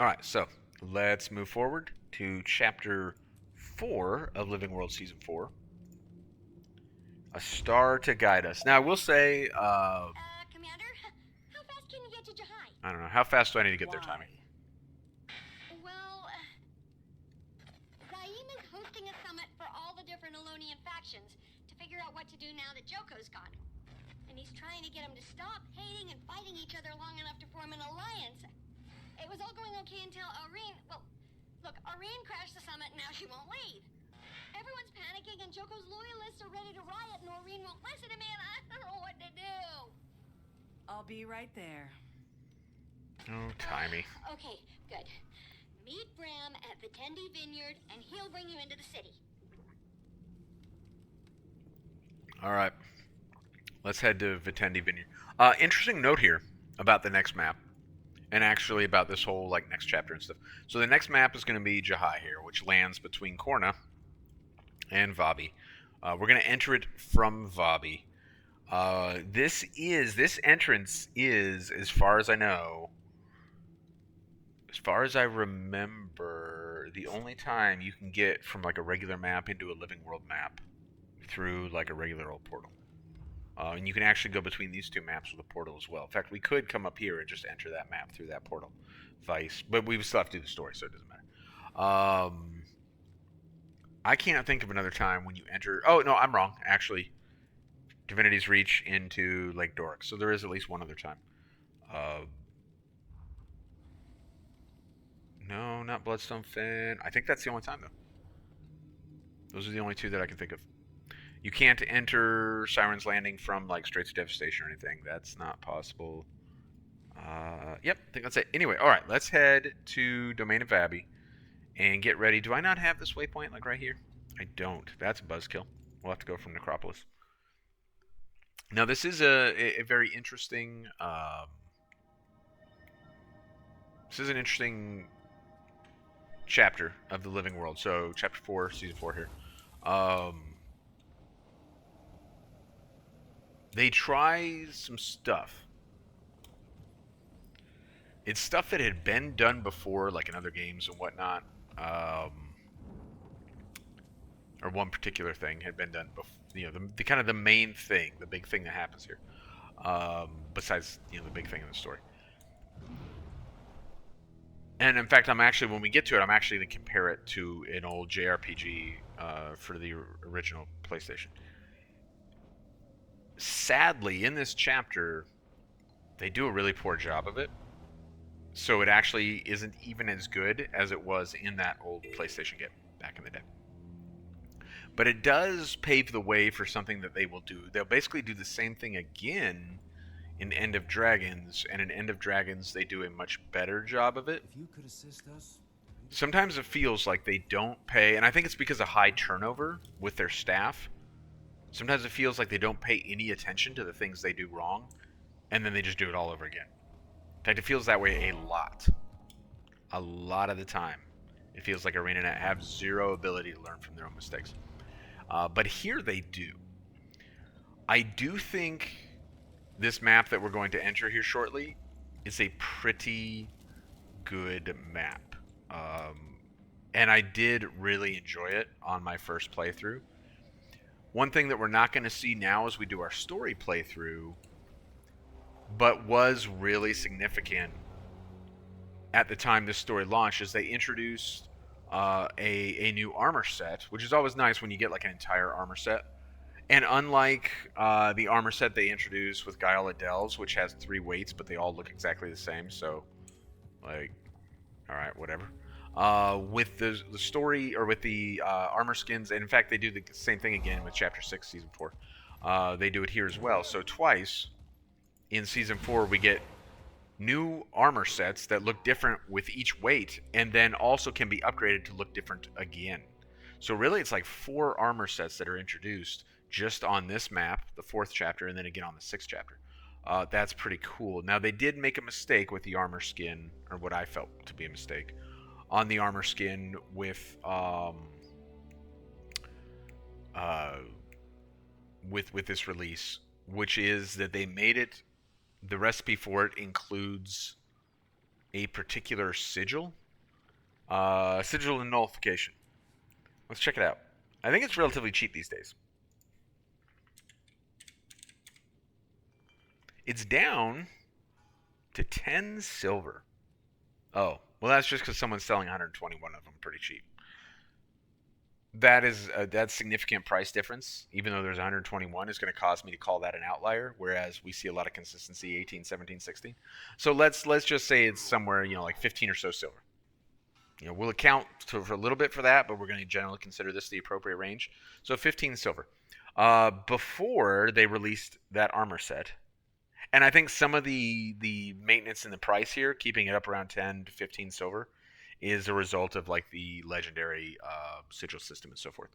All right, so let's move forward to Chapter 4 of Living World Season 4. A star to guide us. Now, I will say, Commander, how fast can you get to Jahai? I don't know, how fast do I need to get there, Tommy? Well, Zaim is hosting a summit for all the different Elonian factions to figure out what to do now that Joko's gone. And he's trying to get them to stop hating and fighting each other long enough to form an alliance. It was all going okay until Irene crashed the summit and now she won't leave. Everyone's panicking and Joko's loyalists are ready to riot and Irene won't listen to me and I don't know what to do. I'll be right there. Oh, Tommy. Okay, good. Meet Bram at Vitendi Vineyard and he'll bring you into the city. All right. Let's head to Vitendi Vineyard. Interesting note here about the next map. And actually about this whole next chapter and stuff. So the next map is going to be Jahai here, which lands between Korna and Vabi. We're going to enter it from Vabi. This entrance is, as far as I know, as far as I remember, the only time you can get from a regular map into a Living World map through a regular old portal. And you can actually go between these two maps with a portal as well. In fact, we could come up here and just enter that map through that portal. Vice. But we still have to do the story, so it doesn't matter. I can't think of another time when you enter... Oh, no, I'm wrong, actually. Divinity's Reach into Lake Doric. So there is at least one other time. No, not Bloodstone Fen. I think that's the only time, though. Those are the only two that I can think of. You can't enter Siren's Landing from straight to Devastation or anything. That's not possible. Yep, I think that's it. Anyway, all right, let's head to Domain of Vabi and get ready. Do I not have this waypoint right here? I don't. That's a buzzkill. We'll have to go from Necropolis. Now, this is a very interesting. This is an interesting chapter of the Living World. So, Chapter 4, Season 4 here. They try some stuff. It's stuff that had been done before, in other games and whatnot. Or one particular thing had been done before. The kind of the main thing, the big thing that happens here. Besides, the big thing in the story. And in fact, when we get to it, I'm actually going to compare it to an old JRPG for the original PlayStation. Sadly, in this chapter, they do a really poor job of it. So it actually isn't even as good as it was in that old PlayStation game back in the day. But it does pave the way for something that they will do. They'll basically do the same thing again in End of Dragons, and in End of Dragons they do a much better job of it. If you could assist us. Sometimes it feels like they don't pay, and I think it's because of high turnover with their staff. Sometimes it feels like they don't pay any attention to the things they do wrong, and then they just do it all over again. In fact, it feels that way a lot. A lot of the time. It feels like Arenanet have zero ability to learn from their own mistakes. But here they do. I do think this map that we're going to enter here shortly is a pretty good map. And I did really enjoy it on my first playthrough. One thing that we're not going to see now as we do our story playthrough, but was really significant at the time this story launched, is they introduced a new armor set, which is always nice when you get an entire armor set. And unlike the armor set they introduced with Guile Delves, which has 3 weights, but they all look exactly the same, so, alright, whatever. With the story, or with the armor skins, and in fact they do the same thing again with Chapter 6, Season 4. They do it here as well. So twice in Season 4 we get new armor sets that look different with each weight, and then also can be upgraded to look different again. So really it's 4 armor sets that are introduced just on this map, the 4th chapter, and then again on the 6th chapter. That's pretty cool. Now they did make a mistake with the armor skin, or what I felt to be a mistake, on the armor skin with this release, which is that they made it, the recipe for it includes a particular sigil. Sigil and nullification. Let's check it out. I think it's relatively cheap these days. It's down to 10 silver. Oh, well, that's just because someone's selling 121 of them pretty cheap. That's significant price difference. Even though there's 121, is going to cause me to call that an outlier. Whereas we see a lot of consistency, 18, 17, 16. So let's just say it's somewhere like 15 or so silver. We'll account for a little bit for that, but we're going to generally consider this the appropriate range. So 15 silver. Before they released that armor set, and I think some of the maintenance in the price here, keeping it up around 10 to 15 silver, is a result of like the legendary sigil system and so forth.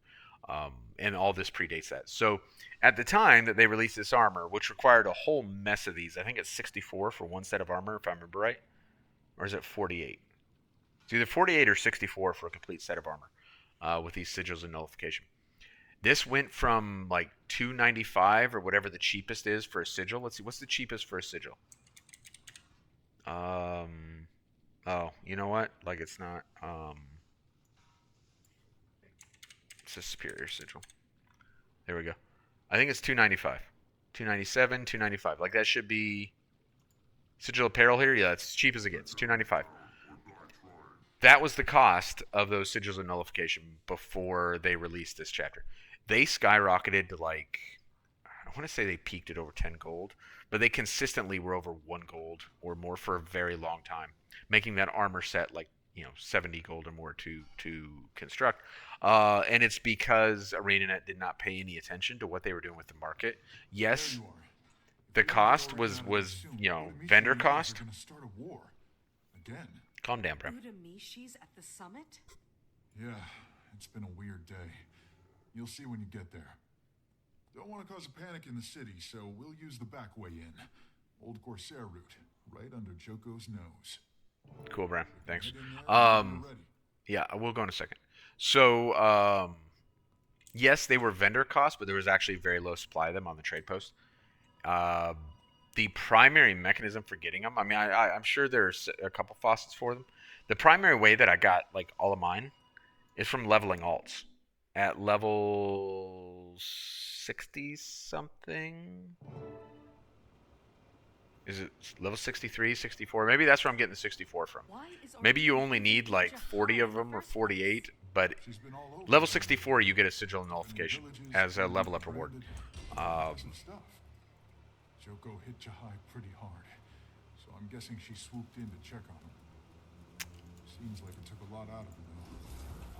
And all this predates that. So at the time that they released this armor, which required a whole mess of these, I think it's 64 for one set of armor, if I remember right. Or is it 48? It's either 48 or 64 for a complete set of armor with these sigils and nullification. This went from like 295 or whatever the cheapest is for a sigil. Let's see, what's the cheapest for a sigil? Oh, you know what? Like it's not. It's a superior sigil. There we go. I think it's 295, 297, 295. Like that should be sigil apparel here. Yeah, it's as cheap as it gets. 295. That was the cost of those sigils of nullification before they released this chapter. They skyrocketed to like, I want to say they peaked at over 10 gold, but they consistently were over 1 gold or more for a very long time, making that armor set like 70 gold or more to construct. And it's because Arenanet did not pay any attention to what they were doing with the market. Yes, the cost was vendor cost. Calm down, bro. Udamishi's at the summit? Yeah, it's been a weird day. You'll see when you get there. Don't want to cause a panic in the city, so we'll use the back way in. Old Corsair route, right under Joko's nose. Cool, Brian. Thanks. Yeah, we'll go in a second. So, yes, they were vendor costs, but there was actually very low supply of them on the trade post. The primary mechanism for getting them, I mean, I'm sure there's a couple faucets for them. The primary way that I got like all of mine is from leveling alts at level 60 something. Is it level 63, 64? Maybe that's where I'm getting the 64 from. Maybe you only need like 40 of them or 48, but level 64 you get a sigil nullification as a level up reward. Joko hit Jahai pretty hard, so I'm guessing she swooped in to check on him. Seems like it took a lot out of him, though.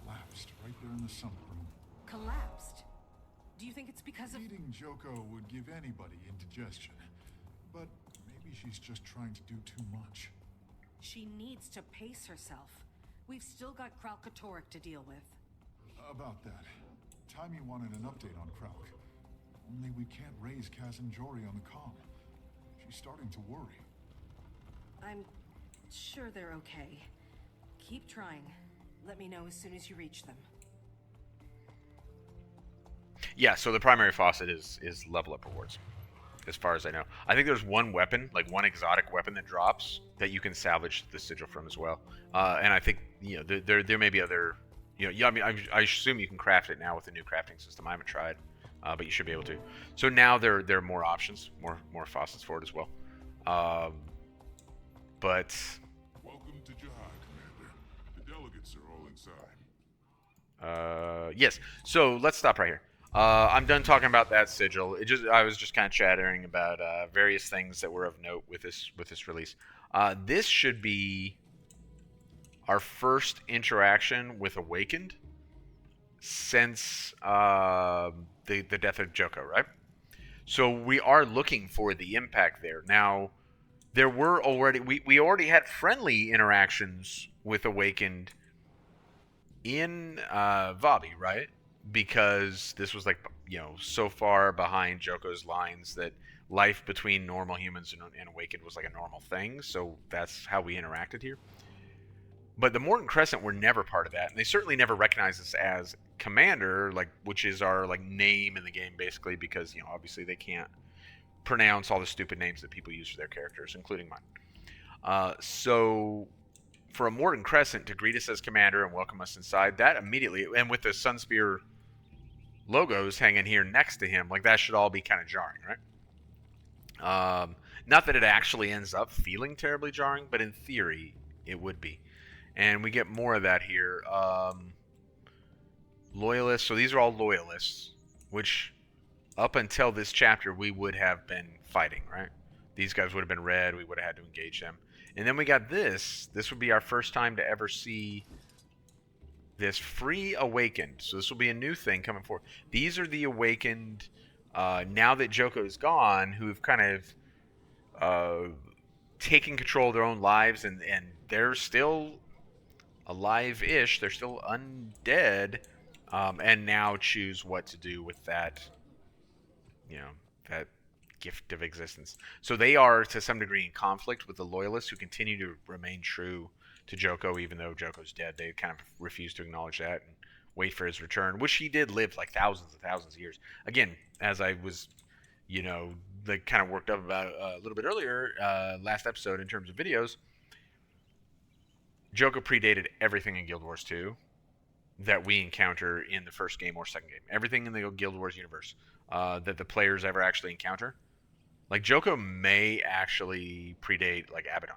Collapsed right there in the summit room. Collapsed? Do you think it's because of... Eating Joko would give anybody indigestion, but maybe she's just trying to do too much. She needs to pace herself. We've still got Kralkatorek to deal with. About that, Taimi wanted an update on Kralk. Only we can't raise Kaz and Jory on the comm. She's starting to worry. I'm sure they're okay. Keep trying. Let me know as soon as you reach them. Yeah, so the primary faucet is level up rewards, as far as I know. I think there's one weapon, like one exotic weapon that drops that you can salvage the sigil from as well. And I think there may be other, I mean I assume you can craft it now with the new crafting system. I haven't tried. But you should be able to. So now there are more options, more faucets for it as well. But welcome to Jahai, Commander. The delegates are all inside. yes. So let's stop right here. I'm done talking about that sigil. I was just kind of chattering about various things that were of note with this release. This should be our first interaction with Awakened since the death of Joko, right? So we are looking for the impact there. Now, there were already we already had friendly interactions with Awakened in Vabi, right? Because this was like so far behind Joko's lines that life between normal humans and Awakened was like a normal thing. So that's how we interacted here. But the Morton Crescent were never part of that, and they certainly never recognized us as Commander, which is our name in the game, basically, because obviously they can't pronounce all the stupid names that people use for their characters, including mine. So for a Morton Crescent to greet us as commander and welcome us inside, that immediately, and with the Sunspear logos hanging here next to him, like that should all be kind of jarring, right? Not that it actually ends up feeling terribly jarring, but in theory, it would be. And we get more of that here. Loyalists, so these are all loyalists, which up until this chapter we would have been fighting, right? These guys would have been red, we would have had to engage them. And then we got this. This would be our first time to ever see this Free Awakened. So this will be a new thing coming forward. These are the Awakened, now that Joko's gone, who've kind of taken control of their own lives, and they're still alive-ish. They're still undead, and now choose what to do with that, that gift of existence. So they are, to some degree, in conflict with the Loyalists, who continue to remain true to Joko, even though Joko's dead. They kind of refuse to acknowledge that and wait for his return, which he did live like thousands and thousands of years. Again, as I was, like kind of worked up about a little bit earlier, last episode in terms of videos, Joko predated everything in Guild Wars 2 that we encounter in the first game or second game. Everything in the Guild Wars universe that the players ever actually encounter. Like, Joko may actually predate, like, Abaddon.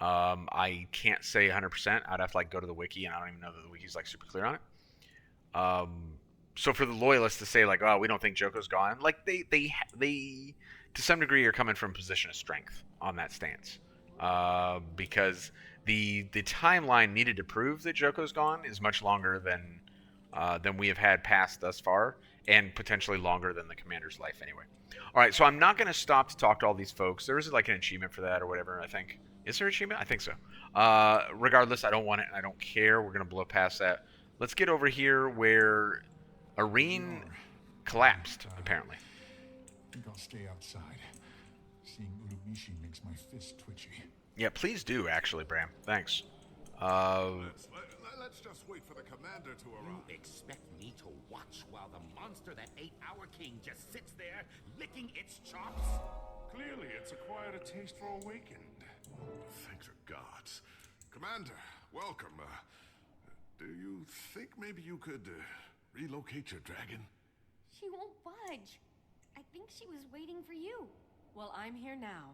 I can't say 100%. I'd have to, like, go to the wiki, and I don't even know that the wiki's, like, super clear on it. So for the Loyalists to say, like, oh, we don't think Joko's gone, like, they to some degree are coming from a position of strength on that stance. Because the timeline needed to prove that Joko's gone is much longer than we have had passed thus far, and potentially longer than the commander's life anyway. All right, so I'm not going to stop to talk to all these folks. There is like an achievement for that or whatever, I think. Is there an achievement? I think so. Regardless, I don't want it and I don't care. We're going to blow past that. Let's get over here where Arene collapsed, apparently. I think I'll stay outside. Seeing Urumishi makes my fist twitchy. Yeah, please do, actually, Bram. Thanks. Let's just wait for the commander to arrive. You expect me to watch while the monster that ate our king just sits there, licking its chops? Clearly, it's acquired a taste for awakened. Thank the gods. Commander, welcome. Do you think maybe you could relocate your dragon? She won't budge. I think she was waiting for you. Well, I'm here now.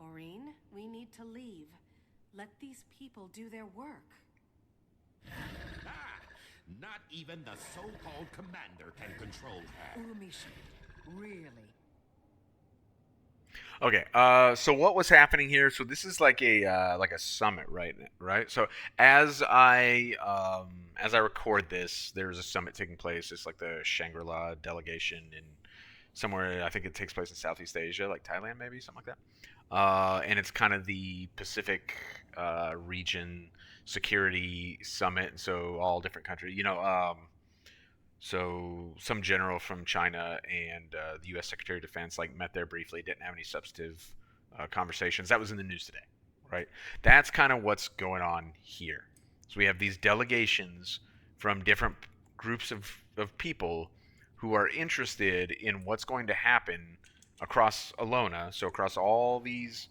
Aurene, we need to leave. Let these people do their work. Ah, not even the so-called commander can control her. Urumishi, really? Okay, so what was happening here? So this is like a summit, right? So as I record this, there's a summit taking place. It's like the Shangri-La delegation in somewhere. I think it takes place in Southeast Asia, like Thailand, maybe something like that. And it's kind of the Pacific region security summit, and so all different countries. So some general from China and the U.S. Secretary of Defense met there briefly, didn't have any substantive conversations. That was in the news today, right? That's kind of what's going on here. So we have these delegations from different groups of people who are interested in what's going to happen across Alona, so across all these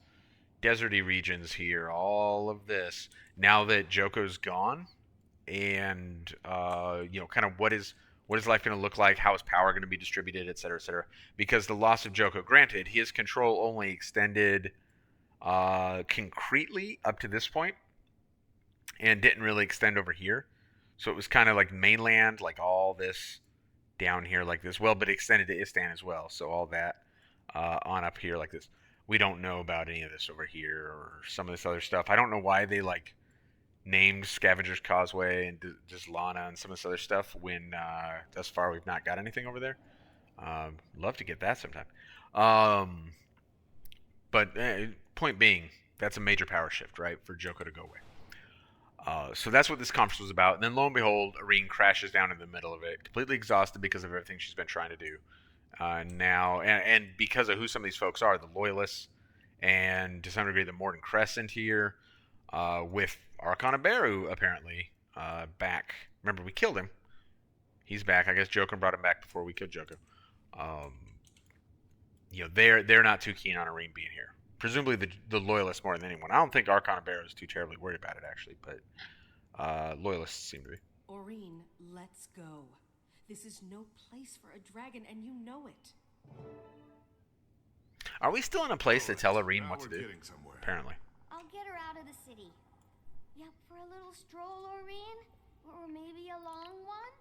deserty regions here, all of this, now that Joko's gone, and kind of what is life going to look like, how is power going to be distributed, et cetera, because the loss of Joko, granted, his control only extended concretely up to this point, and didn't really extend over here, so it was kind of like mainland, like all this down here like this, well, but it extended to Istan as well, so all that on up here like this. We don't know about any of this over here, or some of this other stuff. I don't know why they named Scavenger's Causeway and Dizlana and some of this other stuff when thus far we've not got anything over there. Love to get that sometime. But point being, that's a major power shift, right, for Joko to go away. So that's what this conference was about. And then lo and behold, Arene crashes down in the middle of it, completely exhausted because of everything she's been trying to do. Now, and because of who some of these folks are, the Loyalists, and to some degree the Morton Crescent here, with Arcana Beru apparently back. Remember, we killed him. He's back. I guess Joko brought him back before we killed Joko. They're not too keen on Arene being here. Presumably the loyalists more than anyone. I don't think Archon Bear is too terribly worried about it, actually, but loyalists seem to be. Aurene, let's go. This is no place for a dragon, and you know it. Are we still in a place to tell Aurene Now what to we're do? getting somewhere. Apparently. I'll get her out of the city. Yep, for a little stroll, Aurene? Or maybe a long one?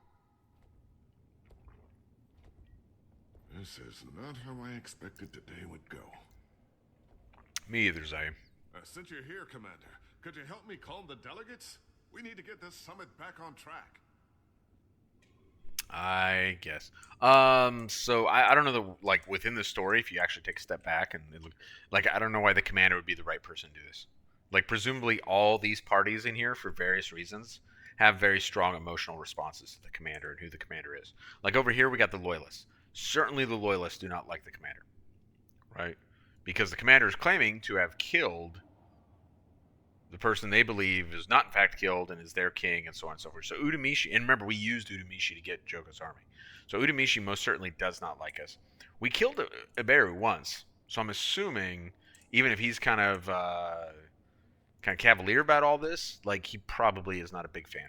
This is not how I expected today would go. Me either, Zay. Since you're here, Commander, could you help me calm the delegates? We need to get this summit back on track. I guess. So I don't know like within the story, if you actually take a step back and look, like I don't know why the commander would be the right person to do this. Like presumably all these parties in here, for various reasons, have very strong emotional responses to the commander and who the commander is. Like over here, we got the loyalists. Certainly, the loyalists do not like the commander, right? Because the commander is claiming to have killed the person they believe is not in fact killed and is their king, and so on and so forth. So Utamishi, and remember, we used Utamishi to get Joko's army. So Utamishi most certainly does not like us. We killed Iberu once, so I'm assuming even if he's kind of cavalier about all this, like he probably is not a big fan.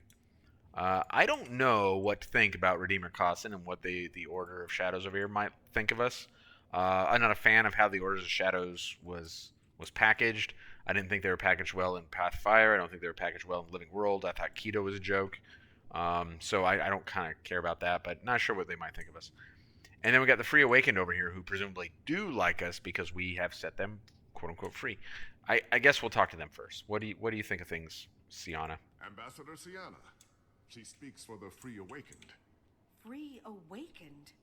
I don't know what to think about Redeemer Cossin and what the Order of Shadows over here might think of us. I'm not a fan of how the Orders of Shadows was packaged. I didn't think they were packaged well in Pathfire. I don't think they were packaged well in Living World. I thought Keto was a joke. So I don't kind of care about that, but not sure what they might think of us. And then we got the Free Awakened over here who presumably do like us because we have set them quote unquote free. I guess we'll talk to them first. What do you think of things, Sienna? Ambassador Sienna. She speaks for the Free Awakened. Free Awakened?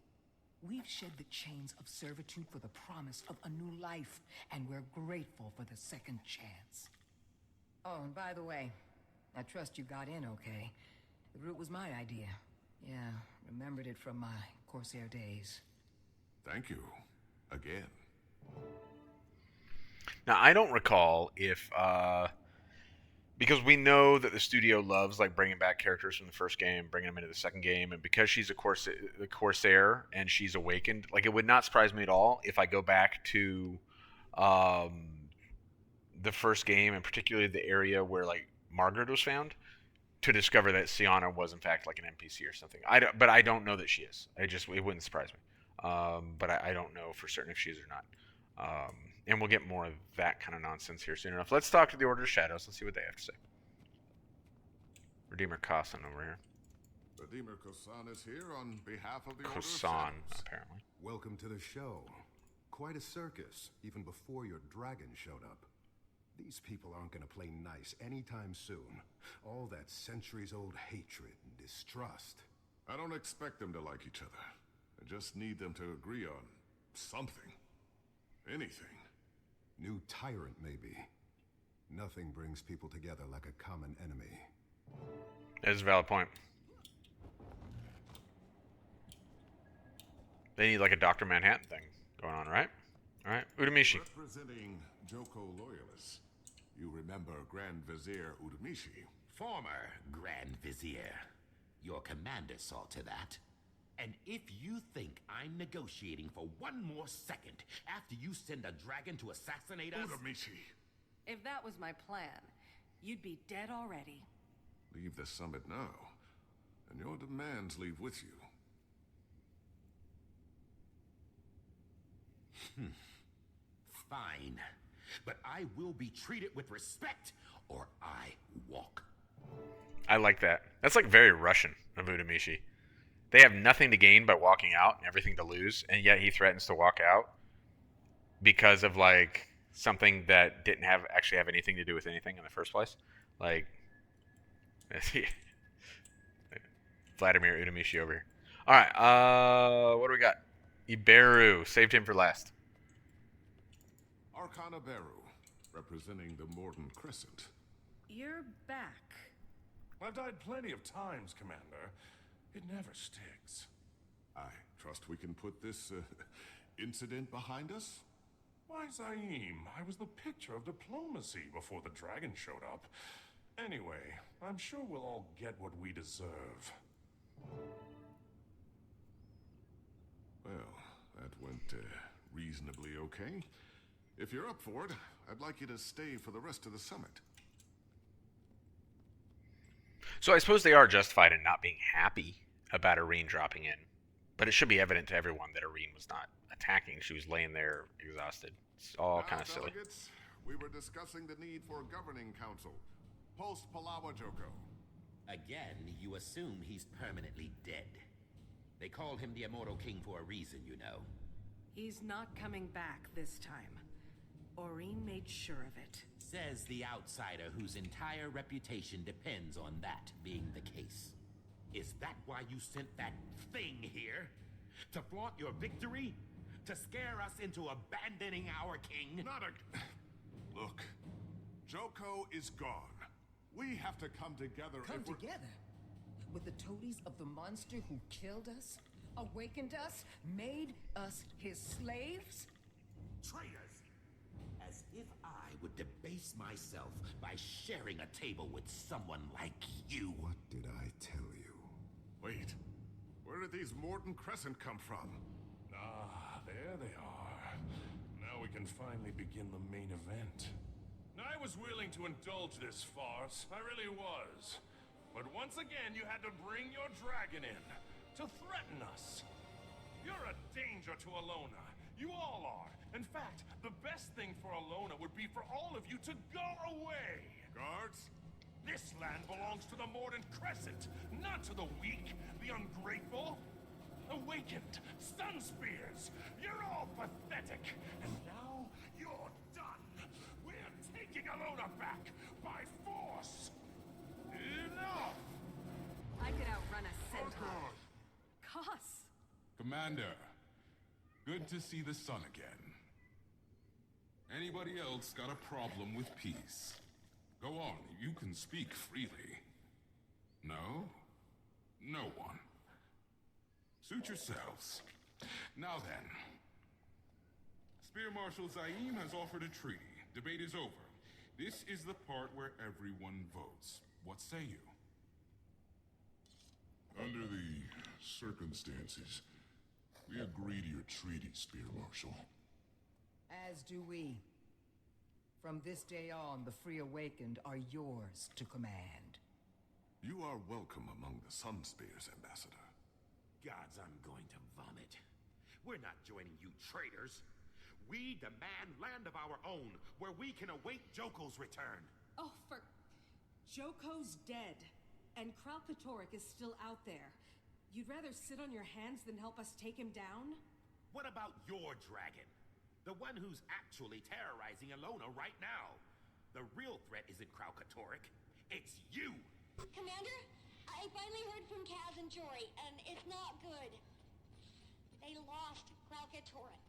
We've shed the chains of servitude for the promise of a new life, and we're grateful for the second chance. Oh, and by the way, I trust you got in okay. The route was my idea. Yeah, remembered it from my Corsair days. Thank you. Again. Now, I don't recall if, because we know that the studio loves like bringing back characters from the first game, bringing them into the second game, and because she's a Corsair and she's awakened, like it would not surprise me at all if I go back to the first game, and particularly the area where like Margaret was found, to discover that Sienna was in fact like an NPC or something. But I don't know that she is. It wouldn't surprise me. But I don't know for certain if she is or not. And we'll get more of that kind of nonsense here soon enough. Let's talk to the Order of Shadows. Let's see what they have to say. Redeemer Cossin over here. Redeemer Kosan is here on behalf of the Order of Kosan, Shadows. apparently. Welcome to the show. Quite a circus, even before your dragon showed up. These people aren't gonna play nice anytime soon. All that centuries-old hatred and distrust. I don't expect them to like each other. I just need them to agree on something. Anything. New tyrant, maybe. Nothing brings people together like a common enemy. That's a valid point. They need like a Dr. Manhattan thing going on, right? Alright, Utamishi. Representing Joko loyalists, you remember Grand Vizier Utamishi. Former Grand Vizier. Your commander saw to that. And if you think I'm negotiating for one more second after you send a dragon to assassinate us... Utamishi! If that was my plan, you'd be dead already. Leave the summit now, and your demands leave with you. Fine. But I will be treated with respect, or I walk. I like that. That's like very Russian of Utamishi. They have nothing to gain by walking out and everything to lose, and yet he threatens to walk out because of like something that didn't actually have anything to do with anything in the first place. Like Vladimir Utamishi over here. All right, what do we got? Iberu, saved him for last. Arcana Beru, representing the Morden Crescent. You're back. I've died plenty of times, Commander. It never sticks. I trust we can put this incident behind us? Why, Zaim, I was the picture of diplomacy before the dragon showed up. Anyway, I'm sure we'll all get what we deserve. Well, that went reasonably okay. If you're up for it, I'd like you to stay for the rest of the summit. So I suppose they are justified in not being happy about Arene dropping in. But it should be evident to everyone that Arene was not attacking. She was laying there exhausted. It's all kind of silly. Delegates, we were discussing the need for a governing council. Post Palawa Joko. Again, you assume he's permanently dead. They call him the Immortal King for a reason, you know. He's not coming back this time. Aurene made sure of it. Says the outsider whose entire reputation depends on that being the case. Is that why you sent that thing here? To flaunt your victory? To scare us into abandoning our king? Look, Joko is gone. We have to come together. Come together? With the toadies of the monster who killed us? Awakened us? Made us his slaves? Traitors! As if I would debase myself by sharing a table with someone like you. What did I tell you? Wait, where did these Morton Crescent come from? Ah, there they are. Now we can finally begin the main event. I was willing to indulge this farce, I really was. But once again, you had to bring your dragon in, to threaten us. You're a danger to Alona. You all are. In fact, the best thing for Alona would be for all of you to go away. Guards? This land belongs to the Mordant Crescent, not to the weak, the ungrateful. Awakened, sun spears. You're all pathetic. And now, you're done. We're taking Alona back by force. Enough! I could outrun a centaur. Koss! Commander, good to see the sun again. Anybody else got a problem with peace? Go on, you can speak freely. No? No one. Suit yourselves. Now then. Spear Marshal Zaim has offered a treaty. Debate is over. This is the part where everyone votes. What say you? Under the circumstances, we agree to your treaty, Spear Marshal. As do we. From this day on, the Free Awakened are yours to command. You are welcome among the Sun Spears, Ambassador. Gods, I'm going to vomit. We're not joining you traitors. We demand land of our own, where we can await Joko's return. Oh, Joko's dead, and Kralkatorrik is still out there. You'd rather sit on your hands than help us take him down? What about your dragon? The one who's actually terrorizing Alona right now. The real threat isn't Kralkatorrik. It's you! Commander, I finally heard from Kaz and Jory, and it's not good. They lost Kralkatorrik.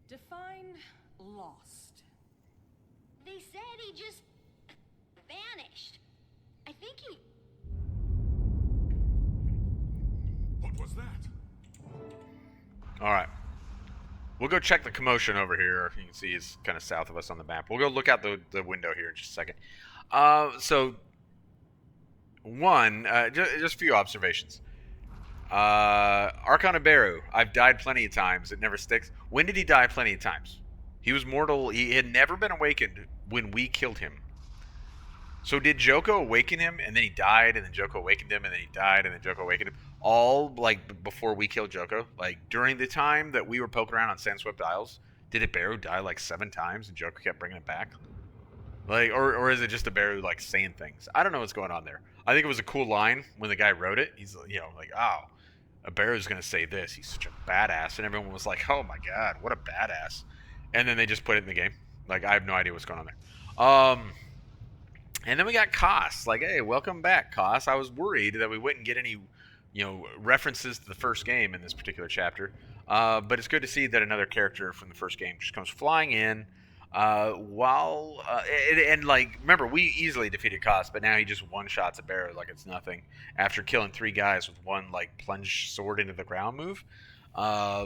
Define lost. They said he just vanished. I think he... What was that? All right. We'll go check the commotion over here. You can see it's kind of south of us on the map. We'll go look out the window here in just a second. So, one, just a few observations. Archon Iberu, I've died plenty of times. It never sticks. When did he die plenty of times? He was mortal. He had never been awakened when we killed him. So did Joko awaken him, and then he died, and then Joko awakened him, and then he died, and then Joko awakened him? All, like, before we killed Joko? Like, during the time that we were poking around on Sandswept Isles, did Iberu die, like, 7 times, and Joko kept bringing it back? Like, or is it just Iberu, like, saying things? I don't know what's going on there. I think it was a cool line when the guy wrote it. He's, you know, like, oh, Iberu's going to say this. He's such a badass. And everyone was like, oh, my God, what a badass. And then they just put it in the game. Like, I have no idea what's going on there. And then we got Koss. Like, hey, welcome back, Koss. I was worried that we wouldn't get any, you know, references to the first game in this particular chapter. But it's good to see that another character from the first game just comes flying in. And like, remember, we easily defeated Koss, but now he just one-shots a bear like it's nothing after killing 3 guys with one, like, plunge sword into the ground move.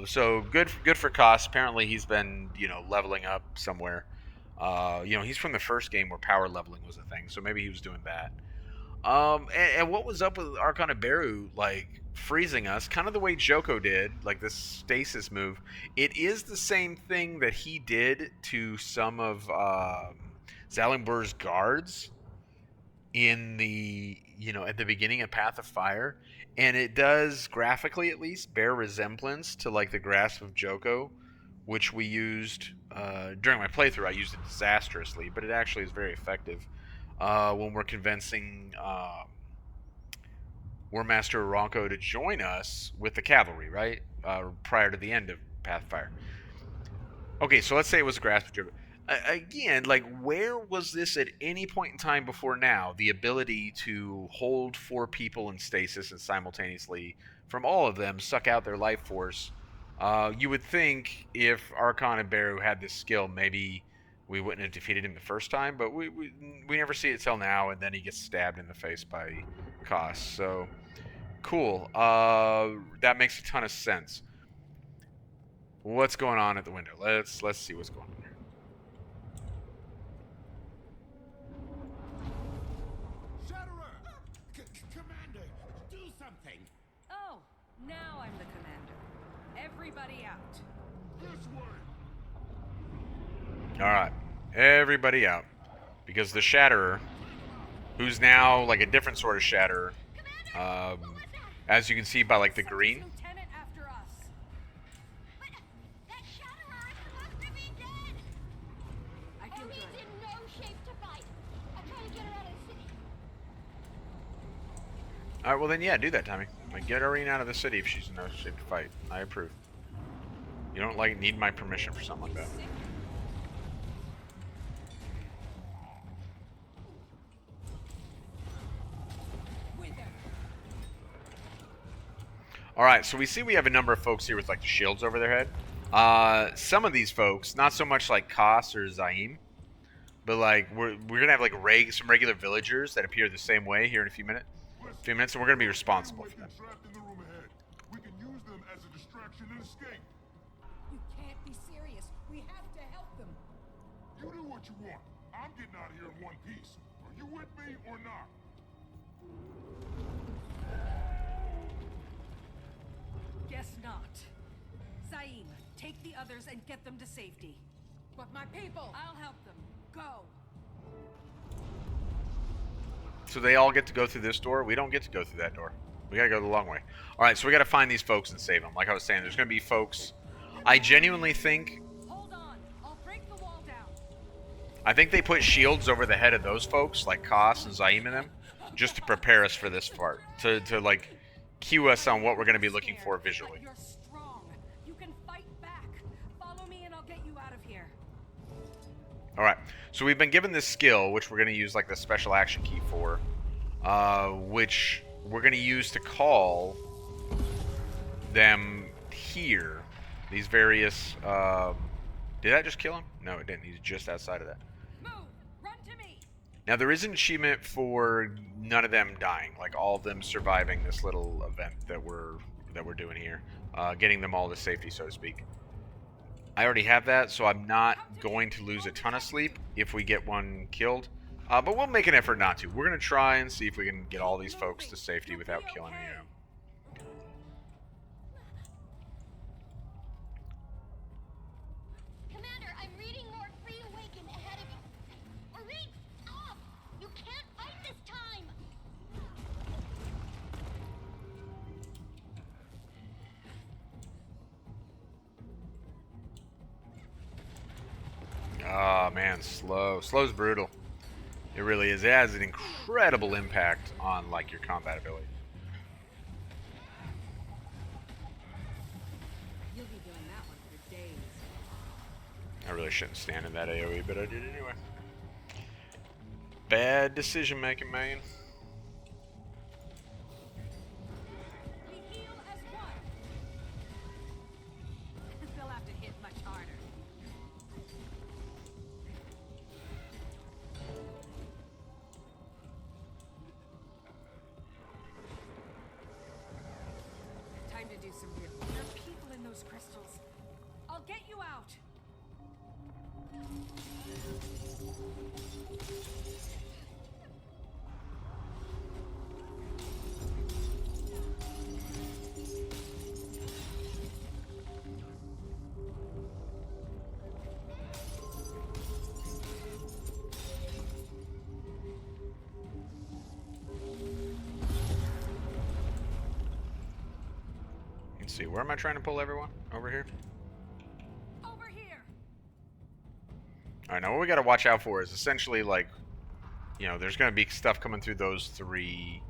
So good for Koss. Apparently he's been, you know, leveling up somewhere. You know, he's from the first game where power leveling was a thing, so maybe he was doing that. And what was up with Arcana Beru, like, freezing us, kind of the way Joko did, like this stasis move. It is the same thing that he did to some of Zalimbur's guards in the, at the beginning of Path of Fire. And it does, graphically at least, bear resemblance to, like, the Grasp of Joko, which we used during my playthrough. I used it disastrously, but it actually is very effective when we're convincing War Master Ronco to join us with the cavalry, right? Prior to the end of Pathfire. Okay, so let's say it was a Grasp of Joko. Again, like, where was this at any point in time before now? The ability to hold 4 people in stasis and simultaneously, from all of them, suck out their life force. You would think if Archon and Beru had this skill, maybe we wouldn't have defeated him the first time, but we never see it till now, and then he gets stabbed in the face by Koss. So, cool. That makes a ton of sense. What's going on at the window? Let's see what's going on here. Commander, do something! Oh, now I'm the commander. Everybody out. This way! Alright, everybody out. Because the Shatterer, who's now like a different sort of Shatterer, as you can see by like the green. Lieutenant after us. But that Shatterer is supposed to be dead! I feel He's good. in no shape to fight. I'm trying to get her out of the city. Alright, well then yeah, do that, Tommy. Like, get Arena out of the city if she's in no shape to fight. I approve. You don't need my permission for something like that. Alright, so we see we have a number of folks here with like the shields over their head. Some of these folks, not so much like Koss or Zaim, but like we're gonna have like some regular villagers that appear the same way here in a few minutes, and we're gonna be responsible for them. Trapped in the room ahead. We can use them as a distraction and escape. You can't be serious. We have to help them. You do what you want. I'm getting out of here in one piece. Are you with me or not? Guess not. Zaim, take the others and get them to safety. But my people! I'll help them. Go. So they all get to go through this door. We don't get to go through that door. We gotta go the long way. Alright, so we gotta find these folks and save them. Like I was saying, there's gonna be folks. I genuinely think... Hold on. I'll break the wall down. I think they put shields over the head of those folks, like Koss and Zaim and them, just to prepare us for this part. To like, cue us on what we're gonna be looking for visually. You're strong. You can fight back. Follow me and I'll get you out of here. Alright, so we've been given this skill, which we're going to use like the special action key for, which we're going to use to call them here. These various, did that just kill him? No, it didn't. He's just outside of that. Move! Run to me! Now, there is an achievement for none of them dying, like all of them surviving this little event that we're doing here, getting them all to safety, so to speak. I already have that, so I'm not going to lose a ton of sleep if we get one killed. But we'll make an effort not to. We're going to try and see if we can get all these folks to safety without killing any of them. Commander, I'm reading more Free Awaken ahead of you. Or read stop! You can't fight this time! Oh man, slow. Slow's brutal. It really is. It has an incredible impact on like your combat ability. You'll be doing that one for days. I really shouldn't stand in that AoE, but I did anyway. Bad decision making, man. We heal as one. They'll have to hit much harder. Time to do some real. There are people in those crystals. I'll get you out. Let's see, where am I trying to pull everyone? Over here? Over here. Alright, now what we gotta watch out for is essentially, like, you know, there's gonna be stuff coming through those 3.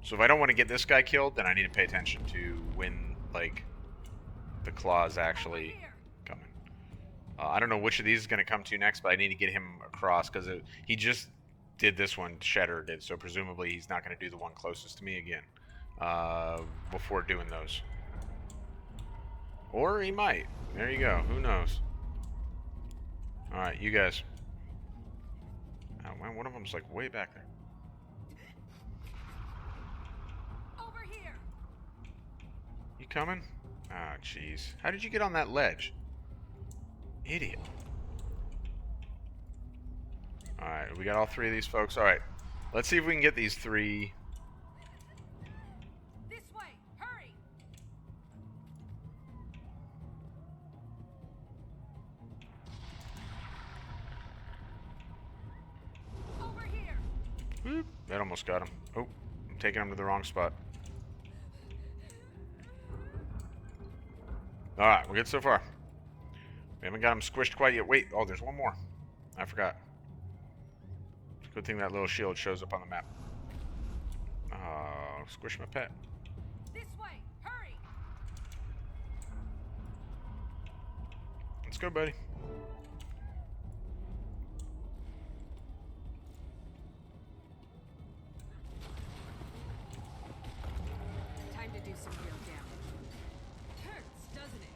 So if I don't want to get this guy killed, then I need to pay attention to when, like, the claw's actually coming. I don't know which of these is gonna come to next, but I need to get him across, because he just did this one, Shatter did, so presumably he's not gonna do the one closest to me again. Before doing those. Or he might. There you go. Who knows? Alright, you guys. Oh man, one of them's like way back there. Over here. You coming? Ah, jeez. How did you get on that ledge? Idiot. Alright, we got all 3 of these folks. Alright. Let's see if we can get these 3. Whoop, that almost got him. Oh, I'm taking him to the wrong spot. Alright, we're good so far. We haven't got him squished quite yet. Wait, oh, there's one more. I forgot. Good thing that little shield shows up on the map. Squish my pet. This way, hurry. Let's go, buddy. Time to do some real damage. Hurts, doesn't it?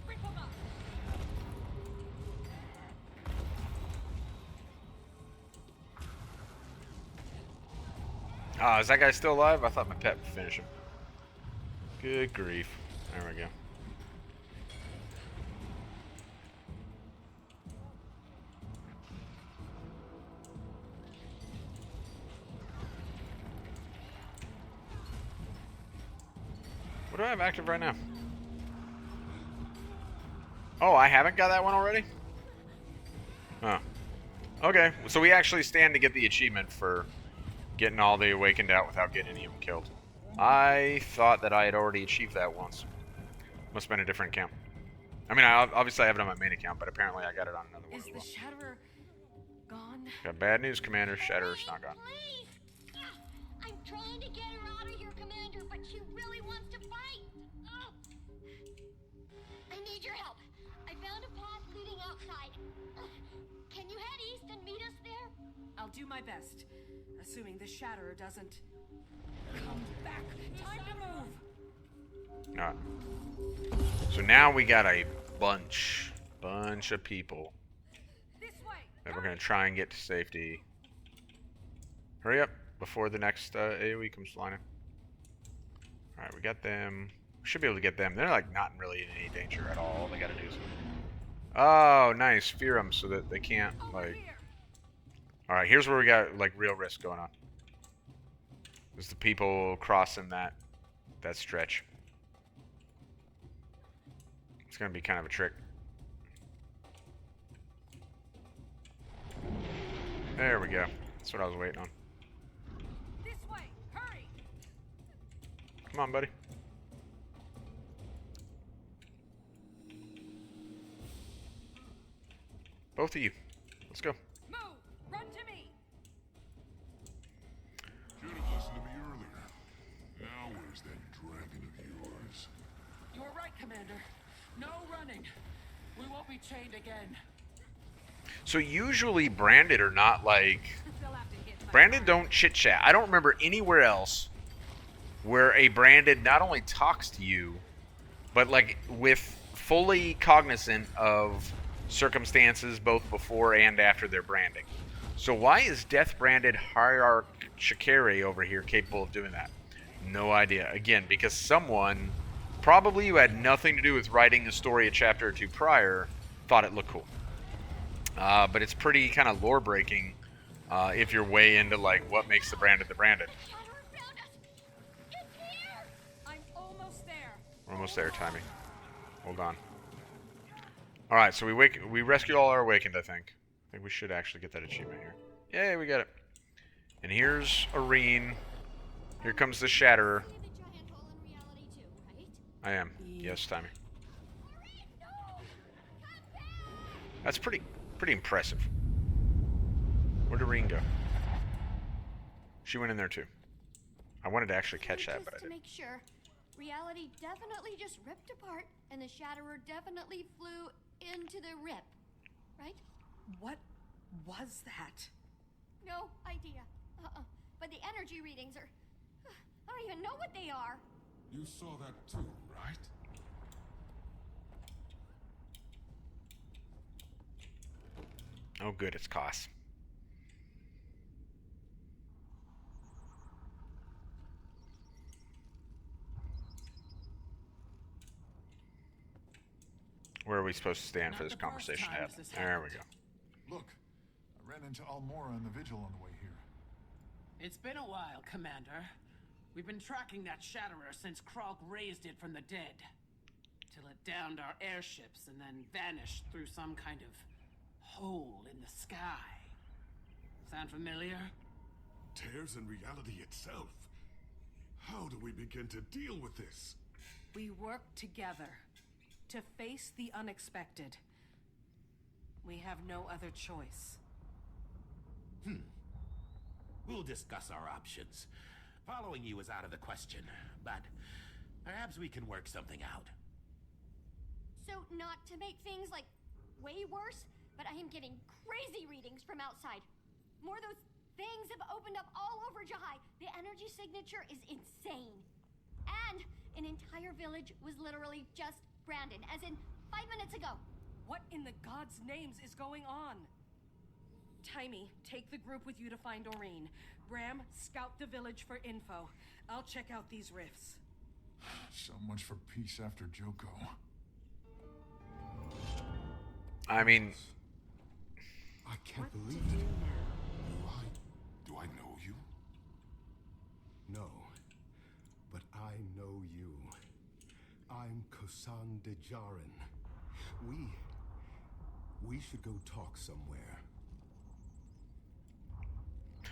Rip 'em up. Ah, is that guy still alive? I thought my pet would finish him. Good grief. There we go. What do I have active right now? Oh, I haven't got that one already? Oh. Okay, so we actually stand to get the achievement for getting all the awakened out without getting any of them killed. I thought that I had already achieved that once. Must have been a different account. I mean, obviously I have it on my main account, but apparently I got it on another one as well. Is the Shatterer gone? Got bad news, Commander. Shatterer's not gone. Please! I'm trying to get her out of here, Commander, but she really wants to fight. I need your help. I found a path leading outside. Can you head east and meet us there? I'll do my best. Assuming the Shatterer doesn't come back. Time to move! Alright. So now we got a bunch of people This way. that we're going to try and get to safety. Hurry up before the next AoE comes flying in. Alright, we got them. We should be able to get them. They're like not really in any danger at all. All they got to do is... Oh, nice. Fear them so that they can't, like... Alright, here's where we got, like, real risk going on. There's the people crossing that stretch. It's gonna be kind of a trick. There we go. That's what I was waiting on. This way. Hurry. Come on, buddy. Both of you. Let's go. Move. Run to me. Should have listened to me earlier. Now where's that dragon of yours? You were right, Commander. No running. We won't be chained again. So usually branded are not like... They'll have to hit my Branded don't chit chat. I don't remember anywhere else where a branded not only talks to you, but like with fully cognizant of circumstances both before and after their branding. So why is Death Branded Hierarch Shikari over here capable of doing that? No idea. Again, because someone, probably who had nothing to do with writing the story a chapter or two prior, thought it looked cool. But it's pretty kind of lore breaking if you're way into like what makes the branded the branded. Shatterer found us. It's here. I'm almost there. We're almost there, Timmy. Hold on. All right, so we rescued all our awakened. I think we should actually get that achievement here. Yay, we got it. And here's Arene. Here comes the Shatterer. See the giant hole in reality too, right? I am. Yes, Tommy. Maureen, no! Come back! That's pretty impressive. Where'd Irene go? She went in there too. I wanted to actually catch that, but I Just to didn't. make sure, reality definitely just ripped apart, and the Shatterer definitely flew into the rip, right? What was that? No idea. But the energy readings are... I don't even know what they are. You saw that too, right? Oh, good, it's Koss. Where are we supposed to stand for this conversation to happen? There we go. Look, I ran into Almora and the Vigil on the way here. It's been a while, Commander. We've been tracking that Shatterer since Kralk raised it from the dead. Till it downed our airships and then vanished through some kind of hole in the sky. Sound familiar? Tears in reality itself. How do we begin to deal with this? We work together to face the unexpected. We have no other choice. We'll discuss our options. Following you is out of the question, but perhaps we can work something out. So, not to make things, like, way worse, but I am getting crazy readings from outside. More of those things have opened up all over Jahai. The energy signature is insane. And an entire village was literally just branded, as in 5 minutes ago. What in the gods' names is going on? Timey, take the group with you to find Doreen. Bram, scout the village for info. I'll check out these rifts. So much for peace after Joko. I mean, I can't believe Do it. now. Do I know you? No, but I know you. I'm Kosan de Jaren. We should go talk somewhere.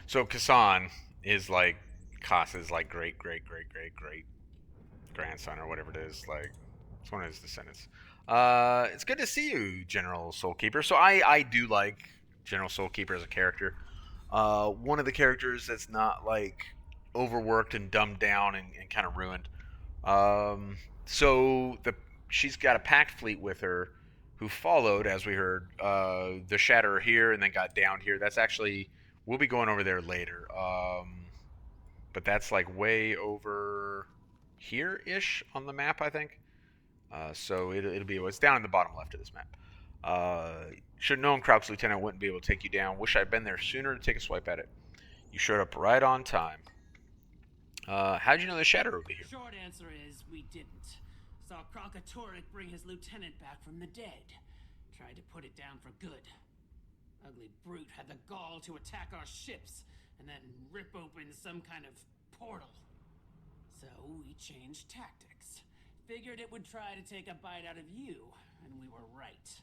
so Kassan is like Koss's like great grandson or whatever it is. Like, it's one of his descendants. It's good to see you, General Soulkeeper. So I do like General Soulkeeper as a character. One of the characters that's not like overworked and dumbed down and kind of ruined. So she's got a packed fleet with her, who followed, as we heard, the Shatterer here and then got downed here. That's actually, we'll be going over there later. But that's like way over here-ish on the map, I think. So it'll be, it's down in the bottom left of this map. Should have known Krauk's lieutenant wouldn't be able to take you down. Wish I'd been there sooner to take a swipe at it. You showed up right on time. How'd you know the Shatterer would be here? Short answer is we didn't. Saw Kralkatorrik bring his lieutenant back from the dead. Tried to put it down for good. Ugly brute had the gall to attack our ships and then rip open some kind of portal. So we changed tactics. Figured it would try to take a bite out of you, and we were right.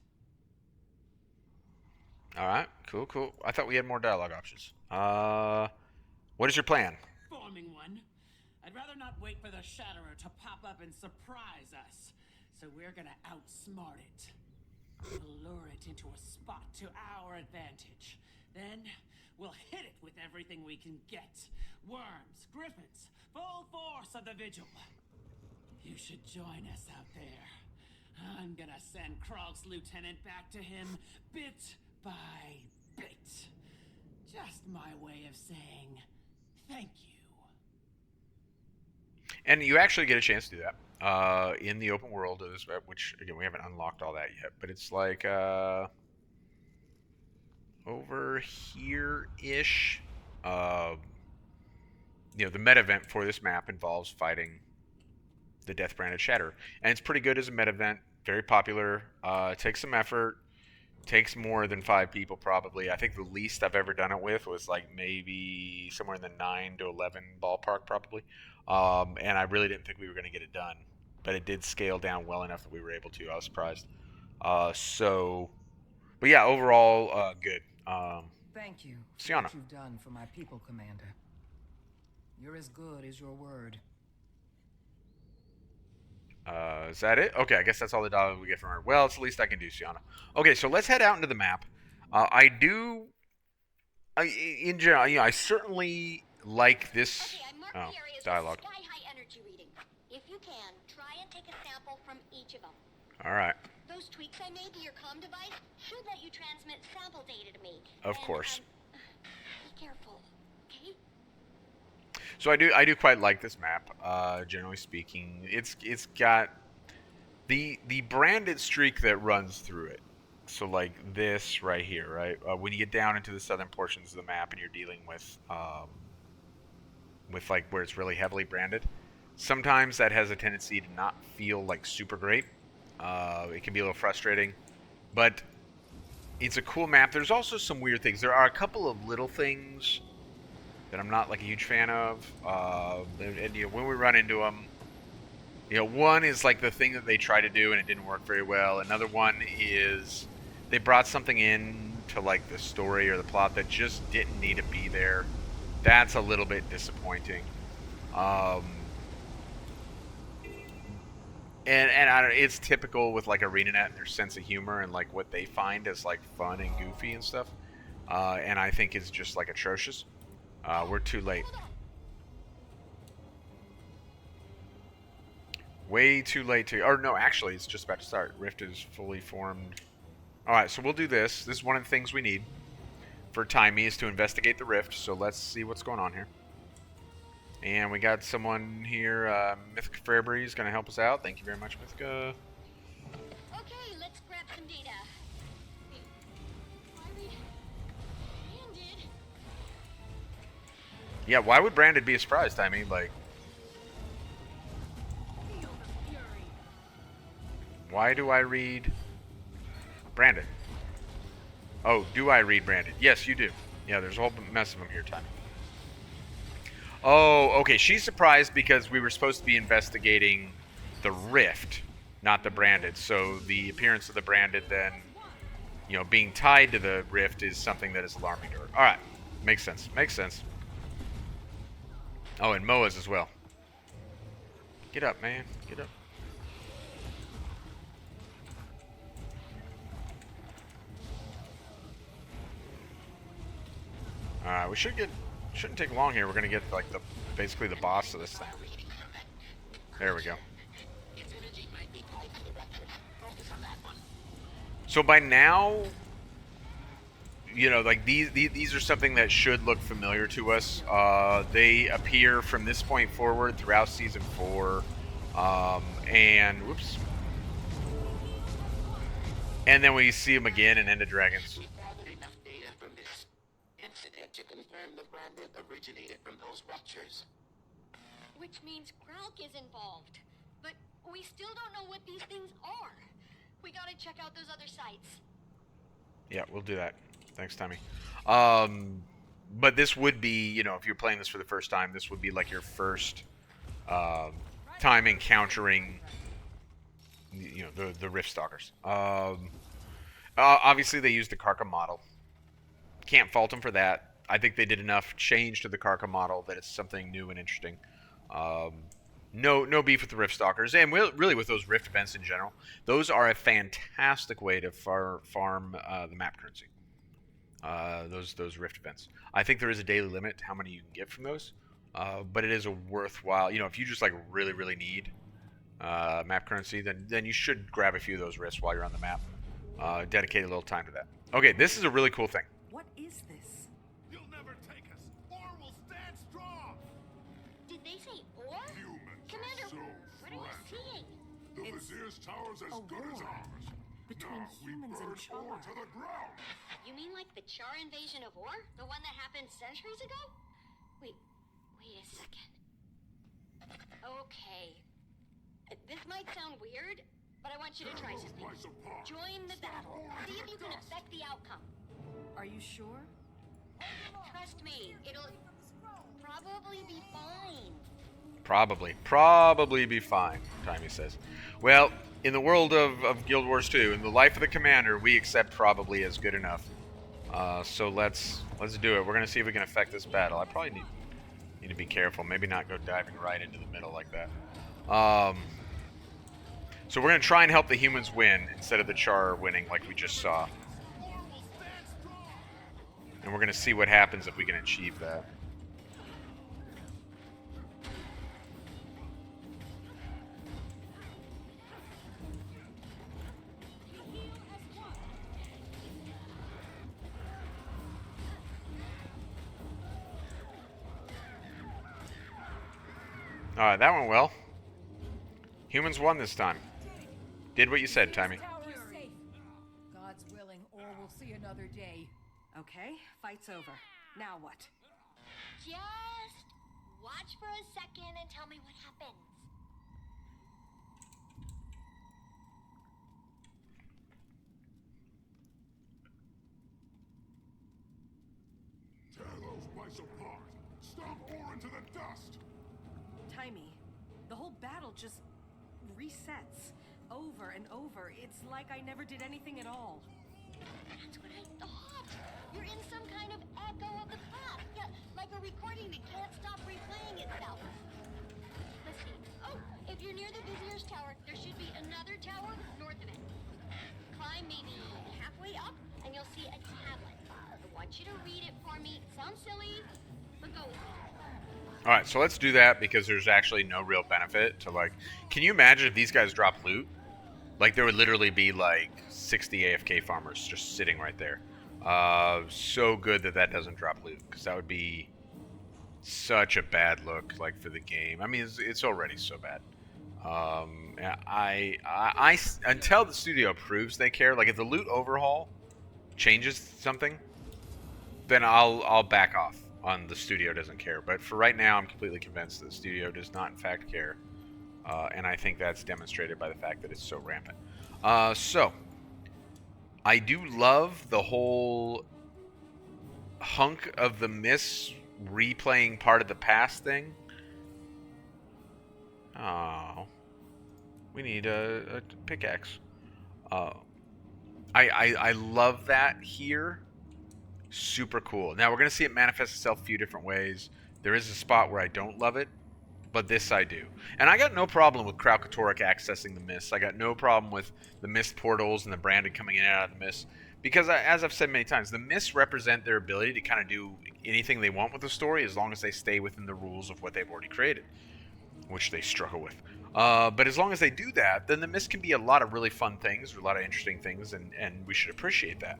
Alright, cool. I thought we had more dialogue options. What is your plan? Forming one. I'd rather not wait for the Shatterer to pop up and surprise us. So we're gonna outsmart it. We'll lure it into a spot to our advantage. Then we'll hit it with everything we can get. Worms, griffins, full force of the Vigil. You should join us out there. I'm gonna send Kralk's lieutenant back to him bit by bit. Just my way of saying thank you. And you actually get a chance to do that in the open world of this map, which, again, we haven't unlocked all that yet. But it's like over here-ish. The meta event for this map involves fighting the Death Branded Shatterer. And it's pretty good as a meta event. Very popular. Takes some effort. Takes more than 5 people, probably. I think the least I've ever done it with was like maybe somewhere in the 9 to 11 ballpark, probably. And I really didn't think we were going to get it done. But it did scale down well enough that we were able to. I was surprised. But yeah, overall, good. Thank you for Sienna. what you've done for my people, Commander. You're as good as your word. Is that it? Okay, I guess that's all the dialogue we get from her. Well, it's the least I can do, Sienna. Okay, so let's head out into the map. In general, I certainly like this Okay, I marked the areas dialogue. with sky-high energy reading. If you can, try and take a sample from each of them. All right. Those tweaks I made to your comm device should let you transmit sample data to me. Of course. Be careful, okay? So I do quite like this map. Generally speaking, it's got the branded streak that runs through it. So like this right here, right? When you get down into the southern portions of the map and you're dealing with like where it's really heavily branded, sometimes that has a tendency to not feel like super great. It can be a little frustrating, but it's a cool map. There's also some weird things. There are a couple of little things that I'm not like a huge fan of, and when we run into them, one is like the thing that they try to do and it didn't work very well. Another one is they brought something in to like the story or the plot that just didn't need to be there. That's a little bit disappointing. And I don't, it's typical with like Arenanet and their sense of humor and like what they find as like fun and goofy and stuff. And I think it's just like atrocious. We're too late. Way too late to... Or no, actually, it's just about to start. Rift is fully formed. Alright, so we'll do this. This is one of the things we need for Timey is to investigate the rift. So let's see what's going on here. And we got someone here. Mythica Fairbury is going to help us out. Thank you very much, Mythica. Okay, let's grab some data. Branded. Yeah, why would Branded be a surprise, Timey? Like... Why do I read Branded? Oh, do I read Branded? Yes, you do. Yeah, there's a whole mess of them here, Timey. Oh, okay. She's surprised because we were supposed to be investigating the rift, not the branded. So the appearance of the branded then, being tied to the rift is something that is alarming to her. All right. Makes sense. Makes sense. Oh, and Moa's as well. Get up, man. Get up. All right. We shouldn't take long here. We're going to get like basically the boss of this thing. There we go. So by now, like these are something that should look familiar to us. They appear from this point forward throughout season 4, and whoops, and then we see them again in End of Dragons. To confirm the branded originated from those ruptures. Which means Kralk is involved. But we still don't know what these things are. We gotta check out those other sites. Yeah, we'll do that. Thanks, Tommy. But this would be, if you're playing this for the first time, this would be like your first time encountering, the Rift Stalkers. Obviously, they used the Karka model. Can't fault them for that. I think they did enough change to the Karka model that it's something new and interesting. No beef with the Rift Stalkers, and really with those Rift events in general. Those are a fantastic way to farm the map currency. Those Rift events. I think there is a daily limit to how many you can get from those, but it is a worthwhile. If you just like really need map currency, then you should grab a few of those rifts while you're on the map. Dedicate a little time to that. Okay, this is a really cool thing. What is this? You'll never take us. Or will stand strong. Did they say ore? Humans Commander, are so what are you fragile. seeing? The Vizier's tower's as a good as war ours. between Now we humans and burn Char. ore to the ground. You mean like the Char invasion of ore? The one that happened centuries ago? Wait a second. Okay. This might sound weird, but I want you to try something. Join the battle. See if you can affect the outcome. Are you sure? Trust me, it'll probably be fine. Probably be fine, Timey says. Well, in the world of Guild Wars 2, in the life of the commander, we accept probably as good enough. So let's do it. We're gonna see if we can affect this battle. I probably need Need to be careful. Maybe not go diving right into the middle like that. So we're going to try and help the humans win instead of the Char winning like we just saw. And we're going to see what happens if we can achieve that. Alright, that went well. Humans won this time. Did what you said, Timmy. God's willing, or we'll see another day. Okay, fight's over. Now what? Just watch for a second and tell me what happens. Tear those place apart. Stomp ore into the dust. Timey, the whole battle just resets over and over. It's like I never did anything at all. That's what I thought. You're in some kind of echo of the past. Yeah, like a recording that can't stop replaying itself. Let's see. Oh, if you're near the visitor's tower, there should be another tower north of it. Climb maybe halfway up, and you'll see a tablet. I want you to read it for me. Sounds silly, but go with it. Alright, so let's do that because there's actually no real benefit to, like... Can you imagine if these guys drop loot? Like, there would literally be, like, 60 AFK farmers just sitting right there. So good that that doesn't drop loot, because that would be such a bad look, like, for the game. I mean, it's already so bad. Until the studio proves they care, like, if the loot overhaul changes something, then I'll back off on the studio doesn't care. But for right now, I'm completely convinced that the studio does not, in fact, care. And I think that's demonstrated by the fact that it's so rampant. So, I do love the whole hunk of the miss replaying part of the past thing. Oh, we need a pickaxe. I love that here. Super cool. Now we're going to see it manifest itself a few different ways. There is a spot where I don't love it, but this I do. And I got no problem with Kralkatorrik accessing the mist. I got no problem with the mist portals and the branded coming in and out of the mist. Because, as I've said many times, the mists represent their ability to kind of do anything they want with the story as long as they stay within the rules of what they've already created, which they struggle with. But as long as they do that, then the mist can be a lot of really fun things, or a lot of interesting things, and we should appreciate that.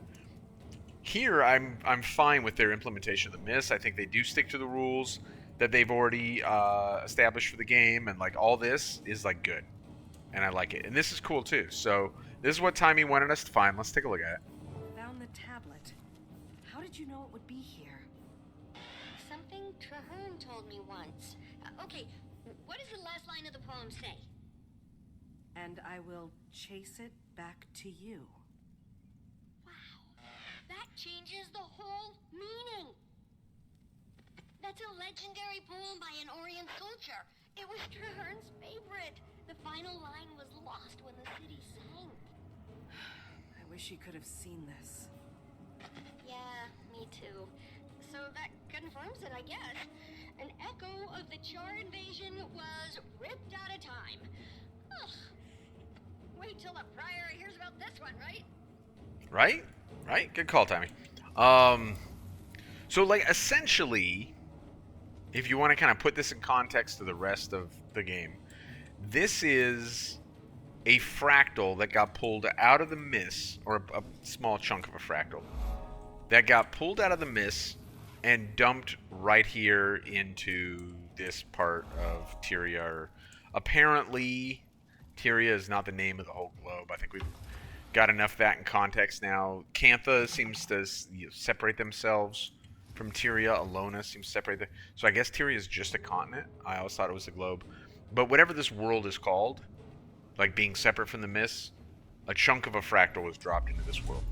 Here, I'm fine with their implementation of the mist. I think they do stick to the rules that they've already established for the game, and like all this is like good, and I like it. And this is cool too. So this is what Timey wanted us to find. Let's take a look at it. Found the tablet. How did you know it would be here? Something Traherne told me once. Okay, what does the last line of the poem say? And I will chase it back to you. That changes the whole meaning. That's a legendary poem by an Orient soldier. It was Traherne's favorite. The final line was lost when the city sank. I wish you could have seen this. Yeah, me too. So that confirms it, I guess. An echo of the Char invasion was ripped out of time. Ugh. Wait till the Prior hears about this one, right? Right? Right? Good call, Timmy. So, like, essentially, if you want to kind of put this in context to the rest of the game, this is a fractal that got pulled out of the mist, or a small chunk of a fractal, that got pulled out of the mist and dumped right here into this part of Tyria. Apparently, Tyria is not the name of the whole globe. I think we've got enough of that in context now. Cantha seems to separate themselves from Tyria. Alona seems to separate them. So I guess Tyria is just a continent. I always thought it was a globe. But whatever this world is called, like being separate from the mist, a chunk of a fractal was dropped into this world.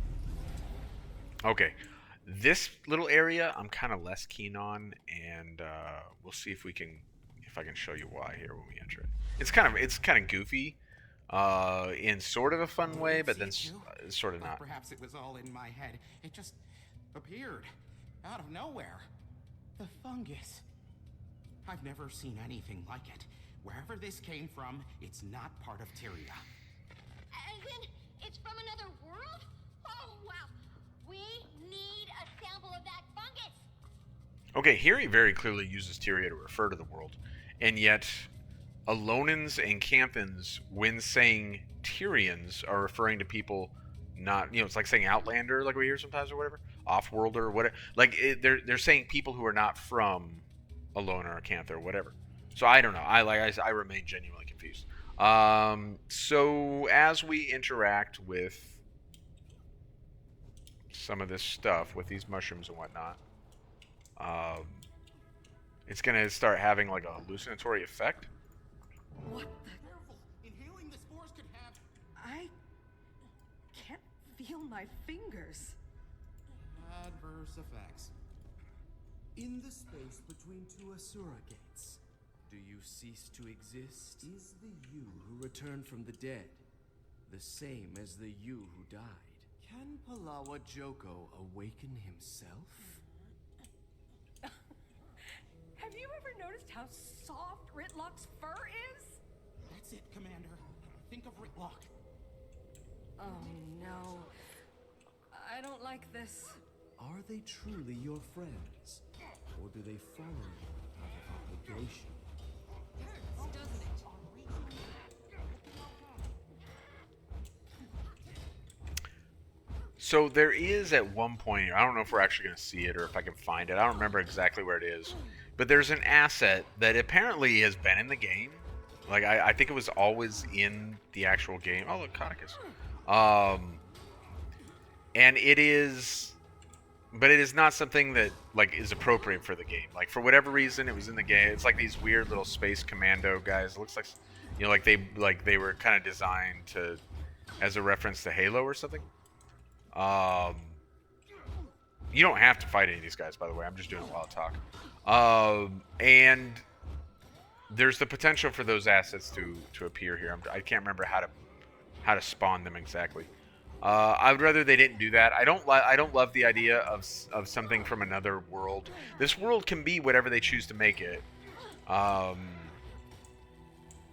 Okay. This little area I'm kind of less keen on, and we'll see if I can show you why here when we enter it. It's kind of goofy. In sort of a fun way, but then sort of not. Perhaps it was all in my head. It just appeared out of nowhere. The fungus. I've never seen anything like it. Wherever this came from, it's not part of Tyria. As in, it's from another world? Oh, wow. We need a sample of that fungus. Okay, here he very clearly uses Tyria to refer to the world, and yet Alonans and Canthans, when saying Tyrians, are referring to people not, it's like saying Outlander, like we hear sometimes or whatever, Off-Worlder or whatever. Like they're saying people who are not from Alona or Cantha or whatever. So I don't know. I remain genuinely confused. So as we interact with some of this stuff with these mushrooms and whatnot, it's gonna start having like a hallucinatory effect. What the? Careful! Inhaling the spores could have... I can't feel my fingers. adverse effects. In the space between two Asura gates, do you cease to exist? Is the you who returned from the dead the same as the you who died? Can Palawa Joko awaken himself? Have you ever noticed how soft Ritlock's fur is? That's it, Commander. Think of Ritlock. Oh no. I don't like this. Are they truly your friends? Or do they follow you out of obligation? Doesn't it? So there is at one point, I don't know if we're actually going to see it or if I can find it. I don't remember exactly where it is. But there's an asset that apparently has been in the game. Like, I think it was always in the actual game. Oh, look, Coticus. And it is... But it is not something that, like, is appropriate for the game. Like, for whatever reason, it was in the game. It's like these weird little space commando guys. It looks like, like they were kind of designed to... as a reference to Halo or something. You don't have to fight any of these guys, by the way. I'm just doing it while I talk. And there's the potential for those assets to appear here. I can't remember how to spawn them exactly. I would rather they didn't do that. I don't love the idea of something from another world. This world can be whatever they choose to make it.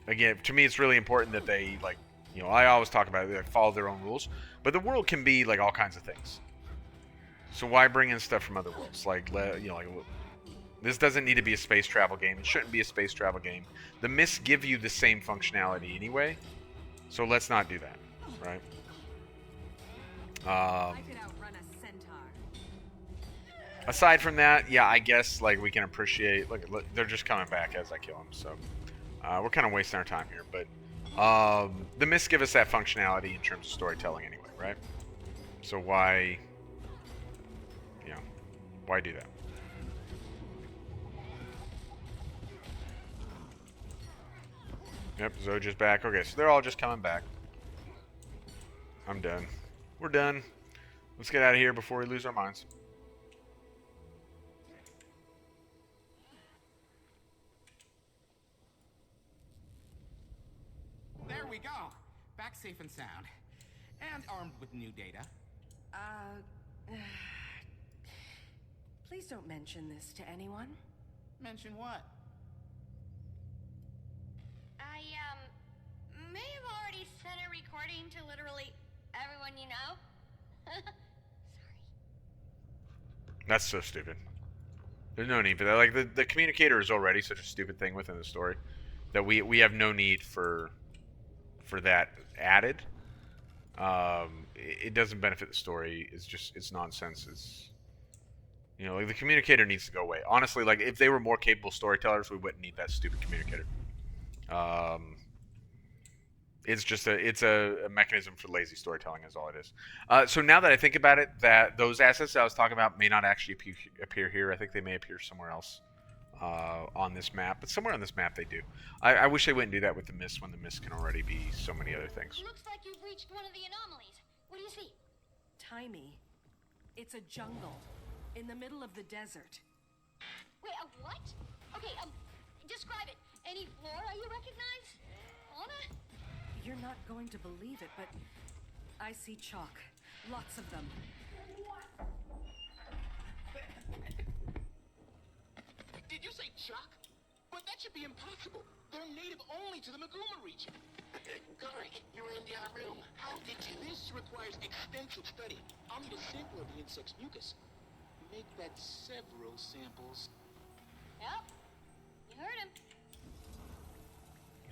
Again, to me, it's really important that they I always talk about it. They follow their own rules, but the world can be like all kinds of things. So why bring in stuff from other worlds? This doesn't need to be a space travel game. It shouldn't be a space travel game. The myths give you the same functionality anyway, so let's not do that, right? I could outrun a centaur. Aside from that, yeah, I guess we can appreciate. Look, they're just coming back as I kill them, so we're kind of wasting our time here. But the myths give us that functionality in terms of storytelling anyway, right? So why do that? Yep, Zoja's back. Okay, so they're all just coming back. I'm done. We're done. Let's get out of here before we lose our minds. There we go. Back safe and sound. And armed with new data. Please don't mention this to anyone. Mention what? I, may have already sent a recording to literally everyone you know. Sorry. That's so stupid. There's no need for that. Like, the communicator is already such a stupid thing within the story that we have no need for that added. It doesn't benefit the story. It's nonsense. It's, the communicator needs to go away. Honestly, if they were more capable storytellers, we wouldn't need that stupid communicator. It's just a mechanism for lazy storytelling is all it is. So now that I think about it, that those assets that I was talking about may not actually appear here. I think they may appear somewhere else on this map, but somewhere on this map they do. I wish they wouldn't do that with the mist when the mist can already be so many other things. Looks like you've reached one of the anomalies. What do you see? Timey. It's a jungle in the middle of the desert. Wait, a what? Okay, describe it. Any flora you recognize? Fauna? You're not going to believe it, but I see chalk. Lots of them. Did you say Chuck? But that should be impossible. They're native only to the Maguma region. Gorik, you were in the other room. How did you? This requires extensive study. I'll need a sample of the insect's mucus. Make that several samples. Yep. You heard him.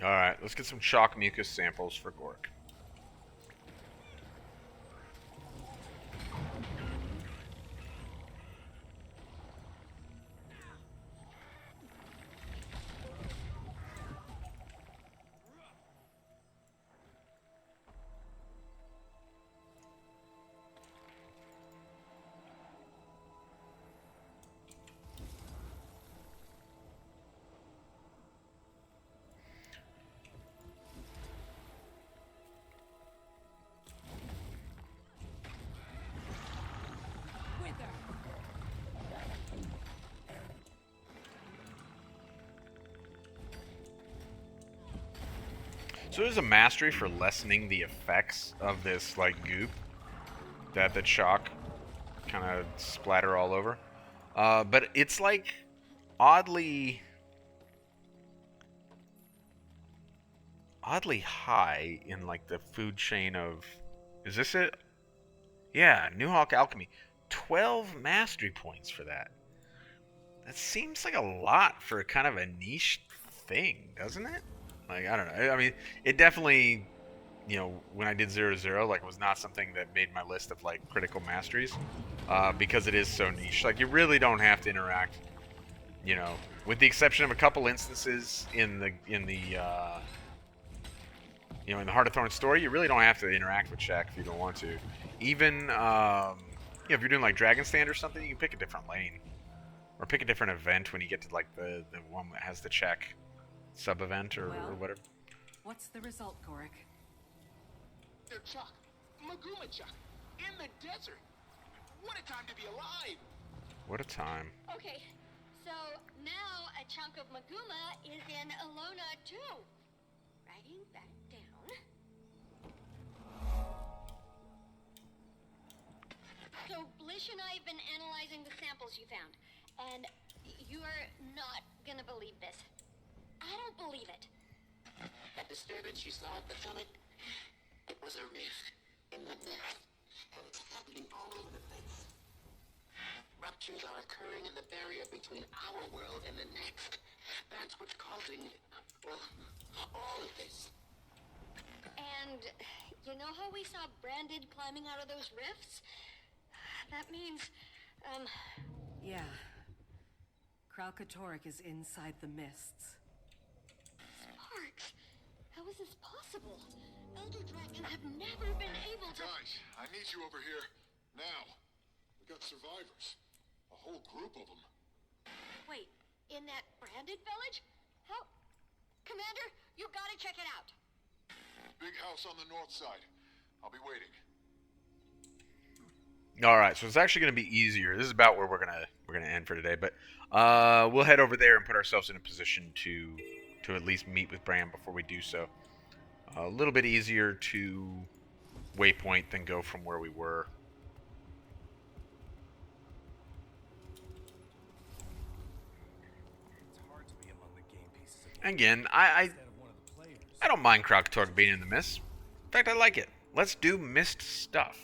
Alright, let's get some chalk mucus samples for Gork. So there's a mastery for lessening the effects of this, like, goop that the chalk kind of splatter all over. But it's, like, oddly high in, like, the food chain of... Is this it? Yeah, New Hawk Alchemy. 12 mastery points for that. That seems like a lot for kind of a niche thing, doesn't it? Like, I don't know. I mean, it definitely, you know, when I did 0-0, like, it was not something that made my list of, like, critical masteries, because it is so niche. Like, you really don't have to interact, you know, with the exception of a couple instances in the you know, in the Heart of Thorn story, you really don't have to interact with Shaq if you don't want to. Even, you know, if you're doing, like, Dragon Stand or something, you can pick a different lane. Or pick a different event when you get to, like, the one that has the check sub-event or whatever. What's the result, Gorik? They're Chuck. Maguma Chuck. In the desert. What a time to be alive. What a time. Okay, so now a chunk of Maguma is in Alona too. Writing that down. So Blish and I have been analyzing the samples you found, and you are not gonna believe this. I don't believe it. That disturbance you saw at the summit, it was a rift in the mist, and it's happening all over the place. Ruptures are occurring in the barrier between our world and the next. That's what's causing, well, all of this. And you know how we saw Branded climbing out of those rifts? That means, Yeah. Kralkatorrik is inside the mists. Sparks, how is this possible? Elder dragons have never been able to... Guys, I need you over here. Now. We got survivors. A whole group of them. Wait, in that Branded village? How... Commander, you gotta check it out. Big house on the north side. I'll be waiting. All right, so it's actually going to be easier. This is about where we're gonna end for today, but we'll head over there and put ourselves in a position to at least meet with Bram before we do so. A little bit easier to waypoint than go from where we were. It's hard to be among the game pieces of Again, I don't mind Kralkatorrik being in the mist. In fact, I like it. Let's do mist stuff.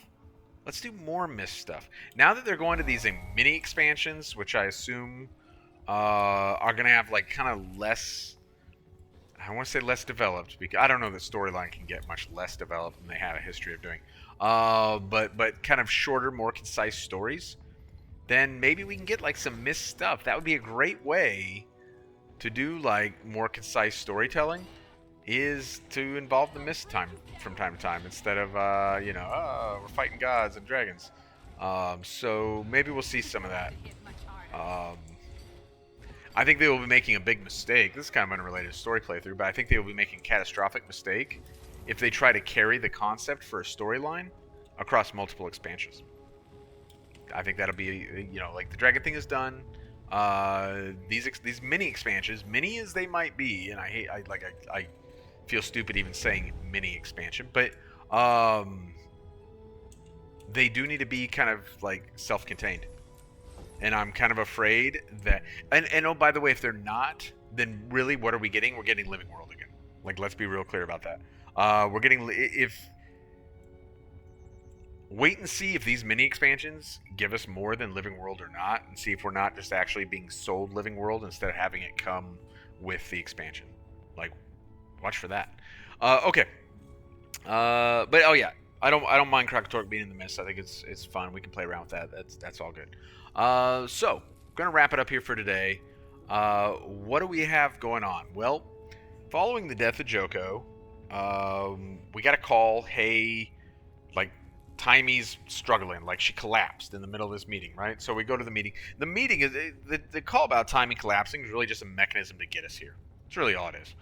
Let's do more mist stuff. Now that they're going to these mini expansions, which I assume are going to have like kind of less... I want to say less developed, because I don't know that storyline can get much less developed than they have a history of doing. But kind of shorter, more concise stories. Then maybe we can get like some mist stuff. That would be a great way to do like more concise storytelling. Is to involve the mist time from time to time instead of you know, we're fighting gods and dragons. So maybe we'll see some of that. I think they will be making a big mistake. This is kind of unrelated to story playthrough, but I think they will be making a catastrophic mistake if they try to carry the concept for a storyline across multiple expansions. I think that'll be, you know, like the dragon thing is done. These mini expansions, mini as they might be, and I feel stupid even saying mini expansion, but they do need to be kind of like self-contained. and I'm kind of afraid that. And oh, by the way, if they're not, then really, what are we getting? We're getting Living World again. Like, let's be real clear about that. We're getting if. Wait and see if these mini expansions give us more than Living World or not, and see if we're not just actually being sold Living World instead of having it come with the expansion. Like, watch for that. Okay. But oh yeah, I don't mind Krakatork being in the mist. I think it's fun. We can play around with that. That's all good. So gonna wrap it up here for today. What do we have going on? Well, following the death of Joko, we got a call. Hey, like, Timey's struggling, like she collapsed in the middle of this meeting, right? So we go to the meeting. The meeting is the call about Timey collapsing is really just a mechanism to get us here. It's really all it is.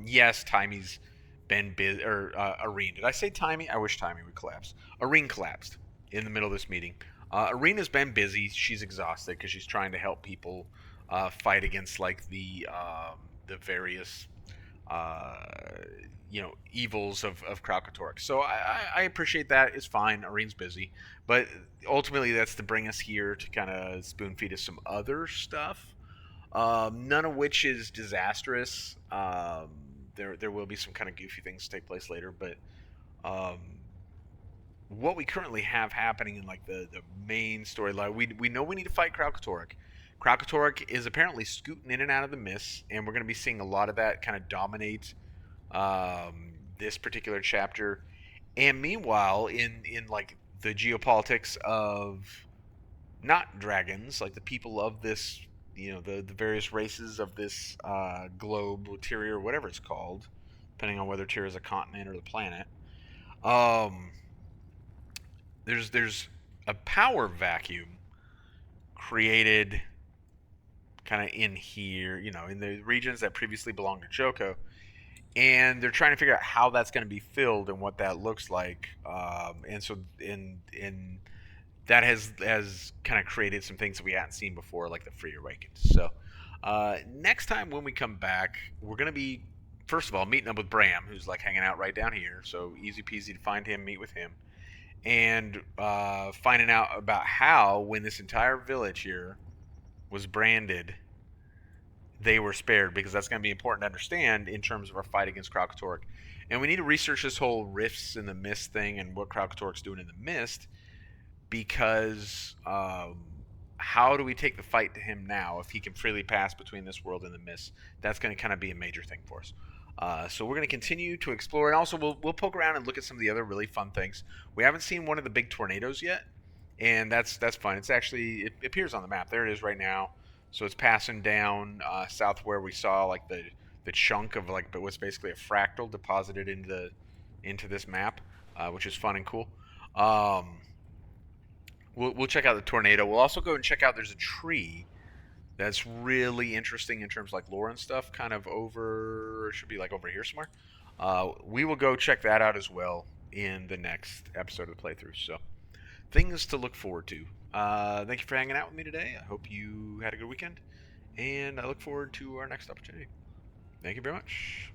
Yes, Timey's been busy, or Arene. Did I say Timey? I wish Timey would collapse. Arene collapsed in the middle of this meeting. Arena's been busy. She's exhausted because she's trying to help people fight against like the various evils of Krakatork. So I appreciate that. It's fine. Arene's busy, but ultimately that's to bring us here to kind of spoon feed us some other stuff. None of which is disastrous. There will be some kind of goofy things take place later, but what we currently have happening in like the main storyline, we know we need to fight Krakatork. Krakatork is apparently scooting in and out of the mist, and we're going to be seeing a lot of that kind of dominate this particular chapter. And meanwhile, in like the geopolitics of not dragons, like the people of this, the various races of this globe, Tyria, whatever it's called, depending on whether Tyria is a continent or the planet. There's a power vacuum created kind of in here, in the regions that previously belonged to Joko, and they're trying to figure out how that's going to be filled and what that looks like. And so in that has kind of created some things that we hadn't seen before, like the Free Awakened. So next time when we come back, we're going to be, first of all, meeting up with Bram, who's like hanging out right down here. So easy peasy to find him, meet with him, and finding out about how, when this entire village here was branded, they were spared, because that's going to be important to understand in terms of our fight against Krakatork. And we need to research this whole rifts in the mist thing and what Krakatork's doing in the mist, because how do we take the fight to him now if he can freely pass between this world and the mist? That's going to kind of be a major thing for us. So we're going to continue to explore, and also we'll poke around and look at some of the other really fun things. We haven't seen one of the big tornadoes yet, and that's fun. It's actually, it appears on the map. There it is right now. So it's passing down south where we saw like the chunk of like, but what's basically a fractal deposited into this map, which is fun and cool. We'll check out the tornado. We'll also go and check out, there's a tree that's really interesting in terms of like lore and stuff, kind of over, should be like over here somewhere. We will go check that out as well in the next episode of the playthrough. So things to look forward to. Thank you for hanging out with me today. I hope you had a good weekend, and I look forward to our next opportunity. Thank you very much.